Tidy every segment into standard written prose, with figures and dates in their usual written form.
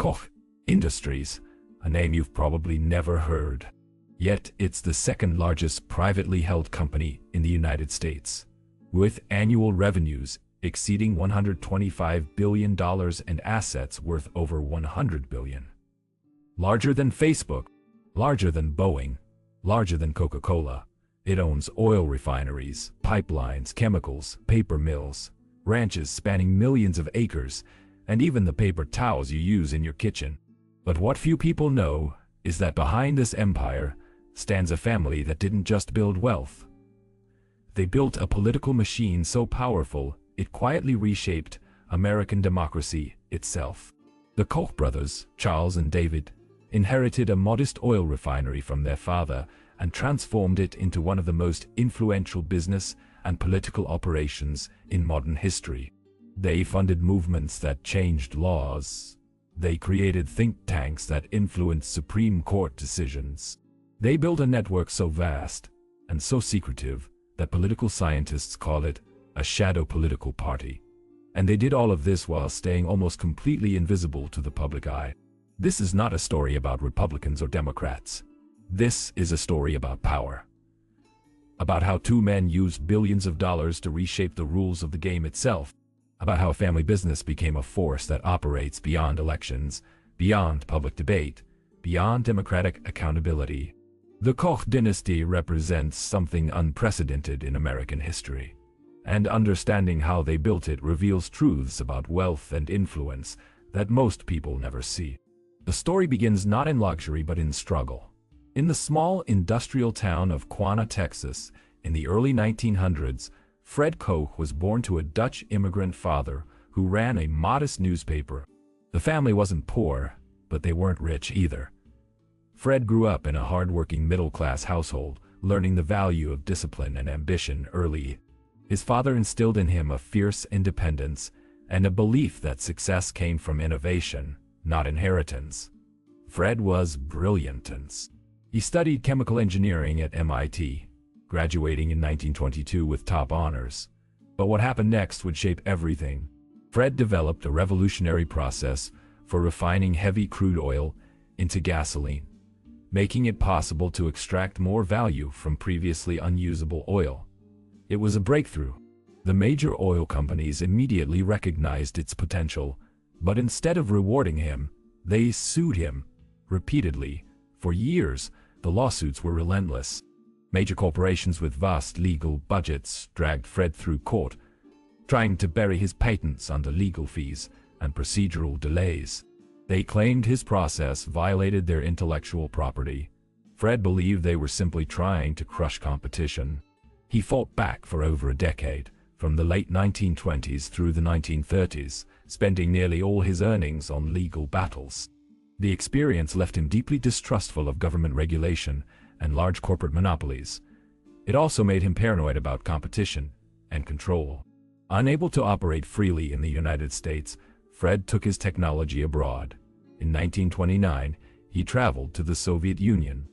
Koch Industries, a name you've probably never heard. Yet it's the second largest privately held company in the United States, with annual revenues exceeding $125 billion and assets worth over $100 billion. Larger than Facebook, larger than Boeing, larger than Coca-Cola. It owns oil refineries, pipelines, chemicals, paper mills, ranches spanning millions of acres, and even the paper towels you use in your kitchen. But what few people know is that behind this empire stands a family that didn't just build wealth. They built a political machine so powerful it quietly reshaped American democracy itself. The Koch brothers, Charles and David, inherited a modest oil refinery from their father and transformed it into one of the most influential business and political operations in modern history. They funded movements that changed laws. They created think tanks that influenced Supreme Court decisions. They built a network so vast and so secretive that political scientists call it a shadow political party. And they did all of this while staying almost completely invisible to the public eye. This is not a story about Republicans or Democrats. This is a story about power. About how two men used billions of dollars to reshape the rules of the game itself. About how family business became a force that operates beyond elections, beyond public debate, beyond democratic accountability. The Koch dynasty represents something unprecedented in American history. And understanding how they built it reveals truths about wealth and influence that most people never see. The story begins not in luxury but in struggle. In the small industrial town of Quanah, Texas, in the early 1900s, Fred Koch was born to a Dutch immigrant father who ran a modest newspaper. The family wasn't poor, but they weren't rich either. Fred grew up in a hard-working middle-class household, learning the value of discipline and ambition early. His father instilled in him a fierce independence and a belief that success came from innovation, not inheritance. Fred was brilliant. He studied chemical engineering at MIT, graduating in 1922 with top honors. But what happened next would shape everything. Fred developed a revolutionary process for refining heavy crude oil into gasoline, making it possible to extract more value from previously unusable oil. It was a breakthrough. The major oil companies immediately recognized its potential, but instead of rewarding him, they sued him repeatedly. For years, the lawsuits were relentless. Major corporations with vast legal budgets dragged Fred through court, trying to bury his patents under legal fees and procedural delays. They claimed his process violated their intellectual property. Fred believed they were simply trying to crush competition. He fought back for over a decade, from the late 1920s through the 1930s, spending nearly all his earnings on legal battles. The experience left him deeply distrustful of government regulation and large corporate monopolies. It also made him paranoid about competition and control. Unable to operate freely in the United States, Fred took his technology abroad. In 1929, he traveled to the Soviet Union.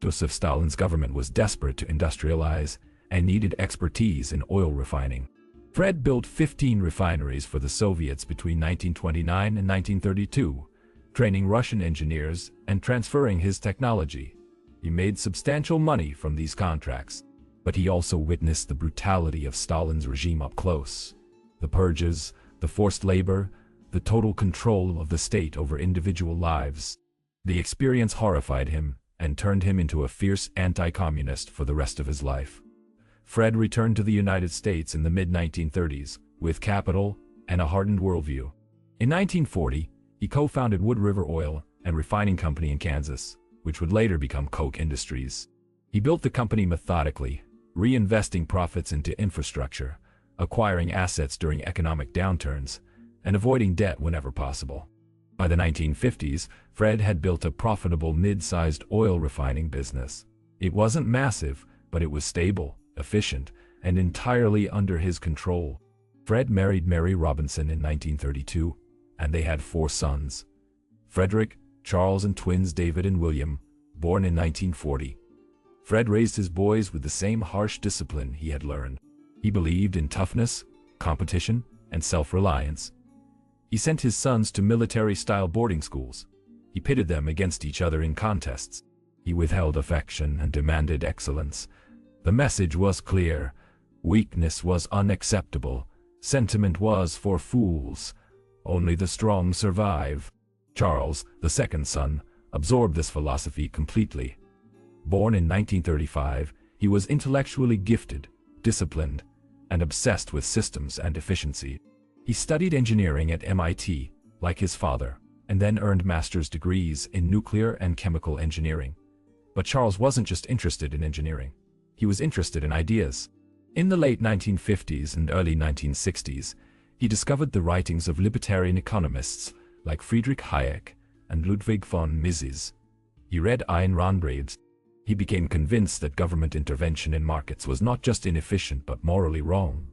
Joseph Stalin's government was desperate to industrialize and needed expertise in oil refining. Fred built 15 refineries for the Soviets between 1929 and 1932, training Russian engineers and transferring his technology. He made substantial money from these contracts, but he also witnessed the brutality of Stalin's regime up close. The purges, the forced labor, the total control of the state over individual lives. The experience horrified him and turned him into a fierce anti-communist for the rest of his life. Fred returned to the United States in the mid-1930s with capital and a hardened worldview. In 1940, he co-founded Wood River Oil and Refining Company in Kansas, which would later become Koch Industries. He built the company methodically, reinvesting profits into infrastructure, acquiring assets during economic downturns, and avoiding debt whenever possible. By the 1950s, Fred had built a profitable mid-sized oil refining business. It wasn't massive, but it was stable, efficient, and entirely under his control. Fred married Mary Robinson in 1932, and they had 4 sons: Frederick, Charles, and twins David and William, born in 1940. Fred raised his boys with the same harsh discipline he had learned. He believed in toughness, competition, and self-reliance. He sent his sons to military-style boarding schools. He pitted them against each other in contests. He withheld affection and demanded excellence. The message was clear. Weakness was unacceptable. Sentiment was for fools. Only the strong survive. Charles, the second son, absorbed this philosophy completely. Born in 1935, he was intellectually gifted, disciplined, and obsessed with systems and efficiency. He studied engineering at MIT, like his father, and then earned master's degrees in nuclear and chemical engineering. But Charles wasn't just interested in engineering. He was interested in ideas. In the late 1950s and early 1960s, he discovered the writings of libertarian economists like Friedrich Hayek and Ludwig von Mises. He read Ayn Rand's. He became convinced that government intervention in markets was not just inefficient but morally wrong.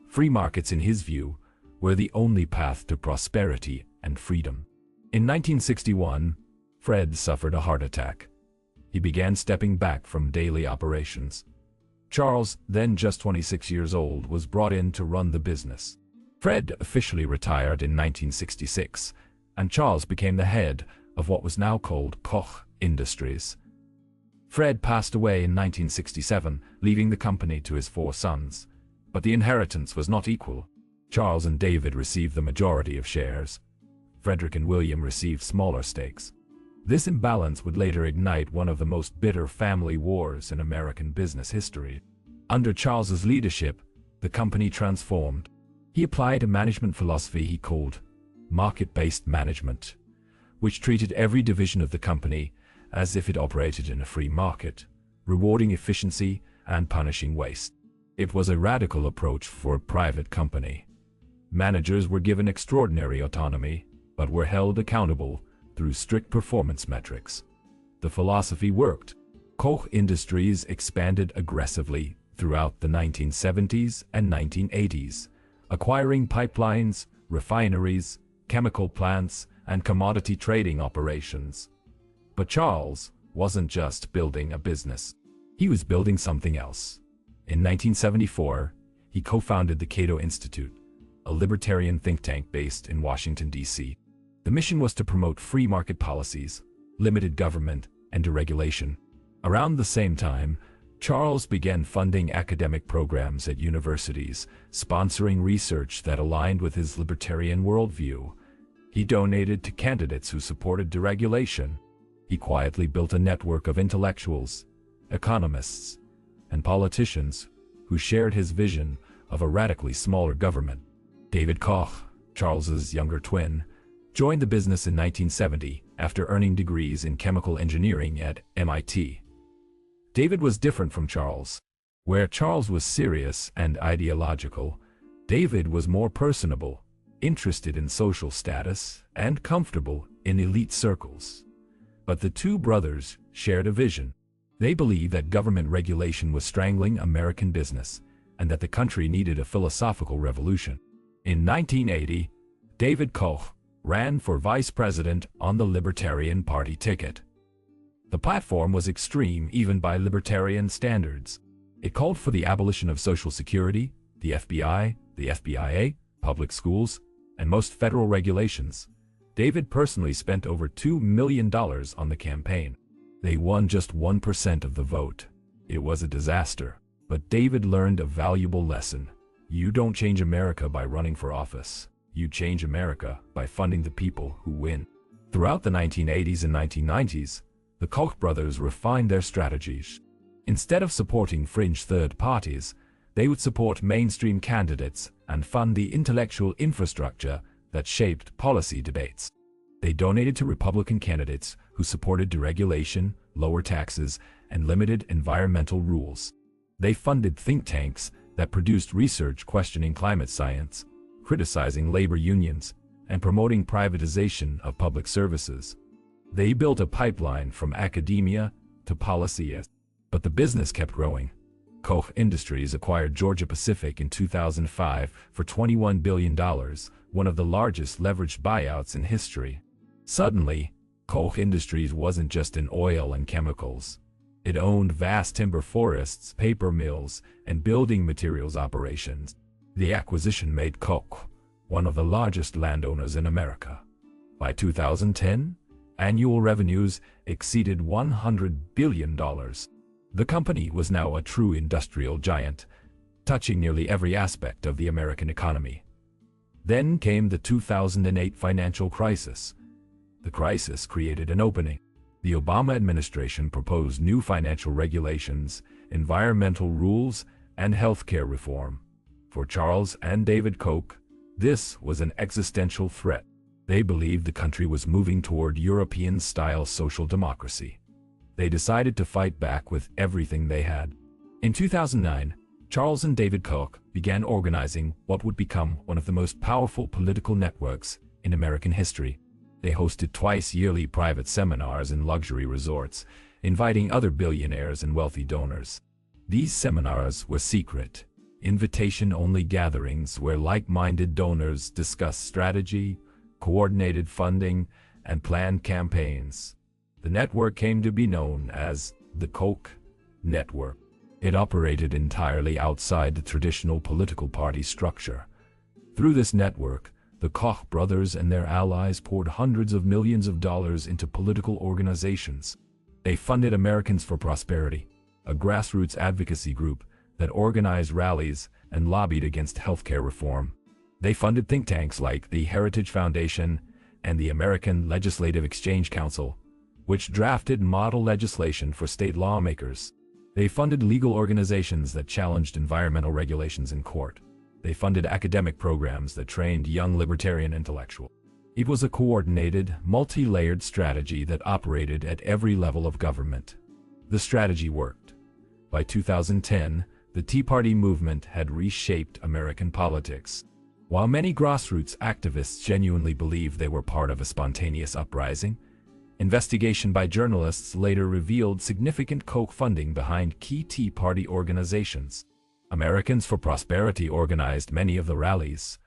Free markets, in his view, were the only path to prosperity and freedom. In 1961, Fred suffered a heart attack. He began stepping back from daily operations. Charles, then just 26 years old, was brought in to run the business. Fred officially retired in 1966, and Charles became the head of what was now called Koch Industries. Fred passed away in 1967, leaving the company to his 4 sons. But the inheritance was not equal. Charles and David received the majority of shares. Frederick and William received smaller stakes. This imbalance would later ignite one of the most bitter family wars in American business history. Under Charles's leadership, the company transformed. He applied a management philosophy he called market-based management, which treated every division of the company as if it operated in a free market, rewarding efficiency and punishing waste. It was a radical approach for a private company. Managers were given extraordinary autonomy, but were held accountable through strict performance metrics. The philosophy worked. Koch Industries expanded aggressively throughout the 1970s and 1980s, acquiring pipelines, refineries, chemical plants, and commodity trading operations. But Charles wasn't just building a business. He was building something else. In 1974, he co-founded the Cato Institute, a libertarian think tank based in Washington, D.C. The mission was to promote free market policies, limited government, and deregulation. Around the same time, Charles began funding academic programs at universities, sponsoring research that aligned with his libertarian worldview. He donated to candidates who supported deregulation. He quietly built a network of intellectuals, economists, and politicians who shared his vision of a radically smaller government. David Koch, Charles's younger twin, joined the business in 1970 after earning degrees in chemical engineering at MIT. David was different from Charles. Where Charles was serious and ideological, David was more personable, interested in social status, and comfortable in elite circles. But the two brothers shared a vision. They believed that government regulation was strangling American business, and that the country needed a philosophical revolution. In 1980, David Koch ran for vice president on the Libertarian Party ticket. The platform was extreme even by libertarian standards. It called for the abolition of Social Security, the FBI, the FBIA, public schools, and most federal regulations. David personally spent over $2 million on the campaign. They won just 1% of the vote. It was a disaster. But David learned a valuable lesson. You don't change America by running for office. You change America by funding the people who win. Throughout the 1980s and 1990s, the Koch brothers refined their strategies. Instead of supporting fringe third parties, they would support mainstream candidates and fund the intellectual infrastructure that shaped policy debates. They donated to Republican candidates who supported deregulation, lower taxes, and limited environmental rules. They funded think tanks that produced research questioning climate science, criticizing labor unions, and promoting privatization of public services. They built a pipeline from academia to policy. But the business kept growing. Koch Industries acquired Georgia Pacific in 2005 for $21 billion, one of the largest leveraged buyouts in history. Suddenly, Koch Industries wasn't just in oil and chemicals. It owned vast timber forests, paper mills, and building materials operations. The acquisition made Koch one of the largest landowners in America. By 2010, annual revenues exceeded $100 billion. The company was now a true industrial giant, touching nearly every aspect of the American economy. Then came the 2008 financial crisis. The crisis created an opening. The Obama administration proposed new financial regulations, environmental rules, and healthcare reform. For Charles and David Koch, this was an existential threat. They believed the country was moving toward European-style social democracy. They decided to fight back with everything they had. In 2009, Charles and David Koch began organizing what would become one of the most powerful political networks in American history. They hosted twice-yearly private seminars in luxury resorts, inviting other billionaires and wealthy donors. These seminars were secret, invitation-only gatherings where like-minded donors discussed strategy, coordinated funding, and planned campaigns. The network came to be known as the Koch Network. It operated entirely outside the traditional political party structure. Through this network, the Koch brothers and their allies poured hundreds of millions of dollars into political organizations. They funded Americans for Prosperity, a grassroots advocacy group that organized rallies and lobbied against healthcare reform. They funded think tanks like the Heritage Foundation and the American Legislative Exchange Council, which drafted model legislation for state lawmakers. They funded legal organizations that challenged environmental regulations in court. They funded academic programs that trained young libertarian intellectuals. It was a coordinated, multi-layered strategy that operated at every level of government. The strategy worked. By 2010, the Tea Party movement had reshaped American politics. While many grassroots activists genuinely believed they were part of a spontaneous uprising, investigation by journalists later revealed significant Koch funding behind key Tea Party organizations. Americans for Prosperity organized many of the rallies.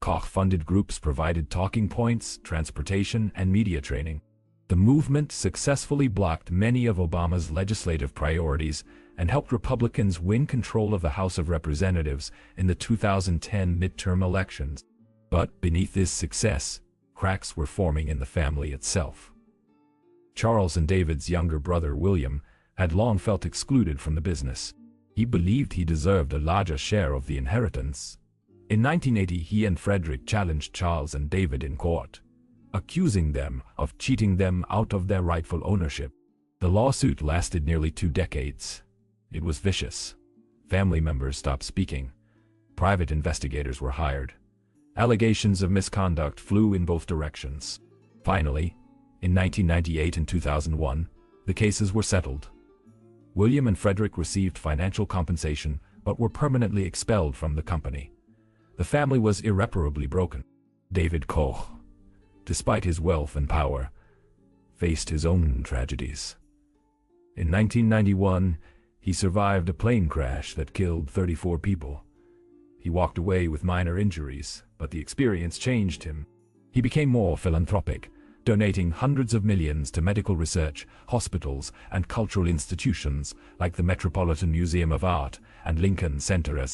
Koch-funded groups provided talking points, transportation, and media training. The movement successfully blocked many of Obama's legislative priorities and helped Republicans win control of the House of Representatives in the 2010 midterm elections. But beneath this success, cracks were forming in the family itself. Charles and David's younger brother William had long felt excluded from the business. He believed he deserved a larger share of the inheritance. In 1980, he and Frederick challenged Charles and David in court, accusing them of cheating them out of their rightful ownership. The lawsuit lasted nearly 2 decades. It was vicious. Family members stopped speaking. Private investigators were hired. Allegations of misconduct flew in both directions. Finally, in 1998 and 2001, the cases were settled. William and Frederick received financial compensation but were permanently expelled from the company. The family was irreparably broken. David Koch, despite his wealth and power, faced his own tragedies. In 1991, he survived a plane crash that killed 34 people. He walked away with minor injuries, but the experience changed him. He became more philanthropic, donating hundreds of millions to medical research, hospitals, and cultural institutions like the Metropolitan Museum of Art and Lincoln Center.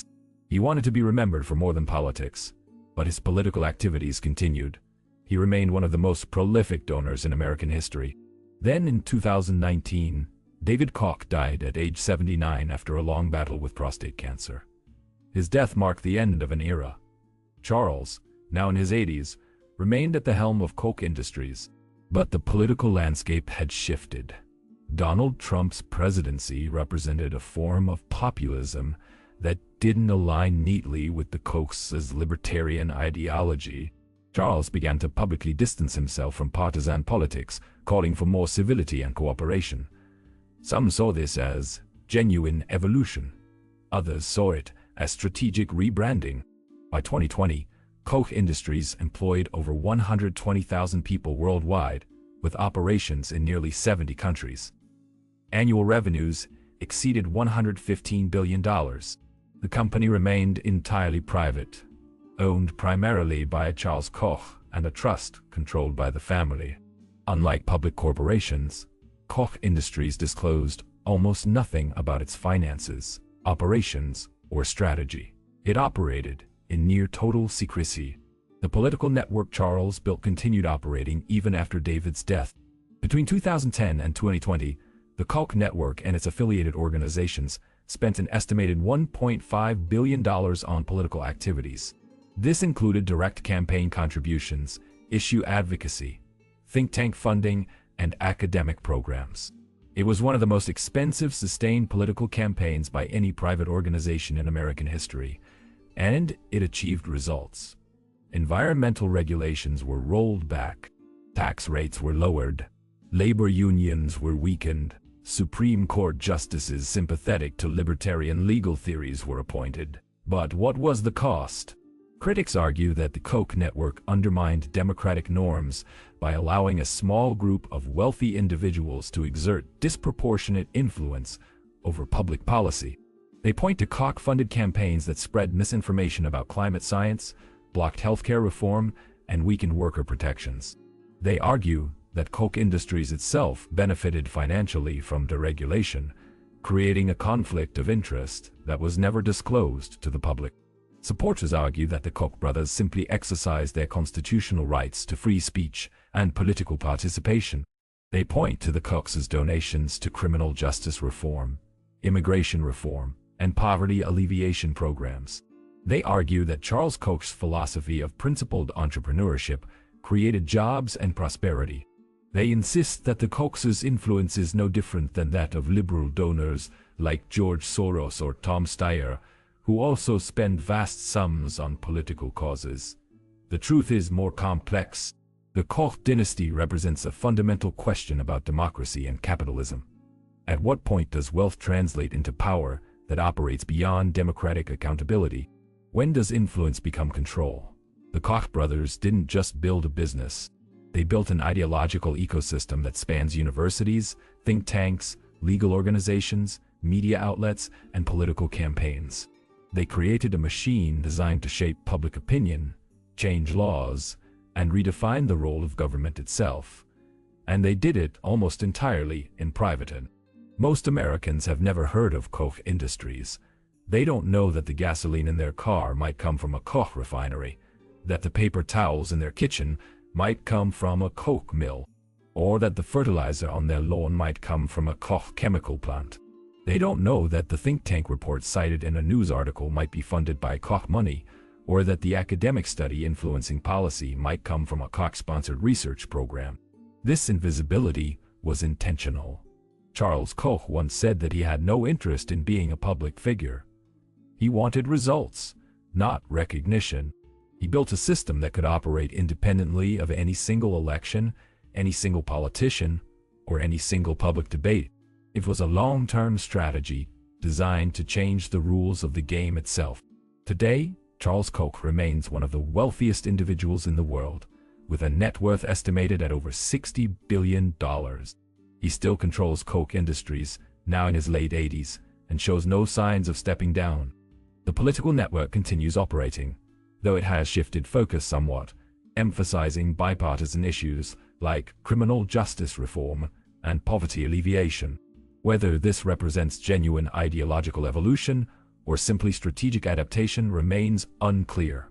He wanted to be remembered for more than politics, but his political activities continued. He remained one of the most prolific donors in American history. Then in 2019, David Koch died at age 79 after a long battle with prostate cancer. His death marked the end of an era. Charles, now in his 80s, remained at the helm of Koch Industries. But the political landscape had shifted. Donald Trump's presidency represented a form of populism that didn't align neatly with the Koch's libertarian ideology. Charles began to publicly distance himself from partisan politics, calling for more civility and cooperation. Some saw this as genuine evolution. Others saw it as strategic rebranding. By 2020, Koch Industries employed over 120,000 people worldwide, with operations in nearly 70 countries. Annual revenues exceeded $115 billion. The company remained entirely private, owned primarily by Charles Koch and a trust controlled by the family. Unlike public corporations, Koch Industries disclosed almost nothing about its finances, operations, or strategy. It operated in near total secrecy. The political network Charles built continued operating even after David's death. Between 2010 and 2020, the Koch network and its affiliated organizations spent an estimated $1.5 billion on political activities. This included direct campaign contributions, issue advocacy, think tank funding, and academic programs. It was one of the most expensive sustained political campaigns by any private organization in American history, and it achieved results. Environmental regulations were rolled back, tax rates were lowered, labor unions were weakened, Supreme Court justices sympathetic to libertarian legal theories were appointed. But what was the cost? Critics argue that the Koch network undermined democratic norms by allowing a small group of wealthy individuals to exert disproportionate influence over public policy. They point to Koch-funded campaigns that spread misinformation about climate science, blocked healthcare reform, and weakened worker protections. They argue that Koch Industries itself benefited financially from deregulation, creating a conflict of interest that was never disclosed to the public. Supporters argue that the Koch brothers simply exercised their constitutional rights to free speech and political participation. They point to the Koch's donations to criminal justice reform, immigration reform, and poverty alleviation programs. They argue that Charles Koch's philosophy of principled entrepreneurship created jobs and prosperity. They insist that the Koch's influence is no different than that of liberal donors like George Soros or Tom Steyer, who also spend vast sums on political causes. The truth is more complex. The Koch dynasty represents a fundamental question about democracy and capitalism. At what point does wealth translate into power that operates beyond democratic accountability? When does influence become control? The Koch brothers didn't just build a business. They built an ideological ecosystem that spans universities, think tanks, legal organizations, media outlets, and political campaigns. They created a machine designed to shape public opinion, change laws, and redefine the role of government itself. And they did it almost entirely in private. Most Americans have never heard of Koch Industries. They don't know that the gasoline in their car might come from a Koch refinery, that the paper towels in their kitchen might come from a Koch mill, or that the fertilizer on their lawn might come from a Koch chemical plant. They don't know that the think tank report cited in a news article might be funded by Koch money, or that the academic study influencing policy might come from a Koch-sponsored research program. This invisibility was intentional. Charles Koch once said that he had no interest in being a public figure. He wanted results, not recognition. He built a system that could operate independently of any single election, any single politician, or any single public debate. It was a long-term strategy designed to change the rules of the game itself. Today, Charles Koch remains one of the wealthiest individuals in the world, with a net worth estimated at over $60 billion. He still controls Koch Industries, now in his late 80s, and shows no signs of stepping down. The political network continues operating, though it has shifted focus somewhat, emphasizing bipartisan issues like criminal justice reform and poverty alleviation. Whether this represents genuine ideological evolution or simply strategic adaptation remains unclear.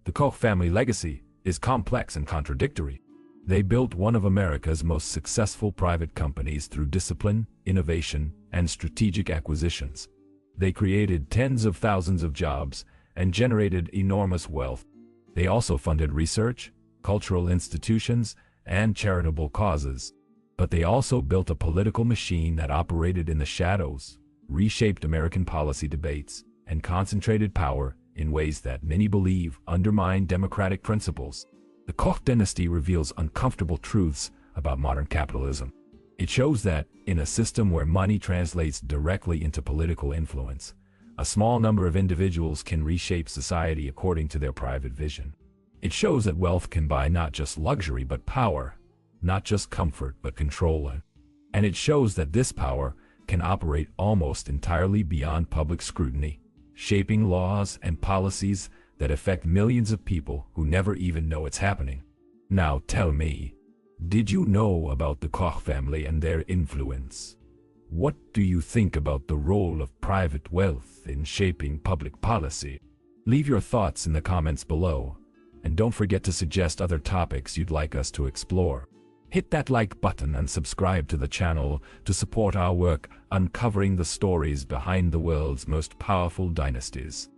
The Koch family legacy is complex and contradictory. They built one of America's most successful private companies through discipline, innovation, and strategic acquisitions. They created tens of thousands of jobs and generated enormous wealth. They also funded research, cultural institutions, and charitable causes. But they also built a political machine that operated in the shadows, reshaped American policy debates, and concentrated power in ways that many believe undermine democratic principles. The Koch dynasty reveals uncomfortable truths about modern capitalism. It shows that, in a system where money translates directly into political influence, a small number of individuals can reshape society according to their private vision. It shows that wealth can buy not just luxury but power, not just comfort but control. And it shows that this power can operate almost entirely beyond public scrutiny, shaping laws and policies that affect millions of people who never even know it's happening. Now tell me, did you know about the Koch family and their influence? What do you think about the role of private wealth in shaping public policy? Leave your thoughts in the comments below, And don't forget to suggest other topics you'd like us to explore. Hit that like button and subscribe to the channel to support our work uncovering the stories behind the world's most powerful dynasties.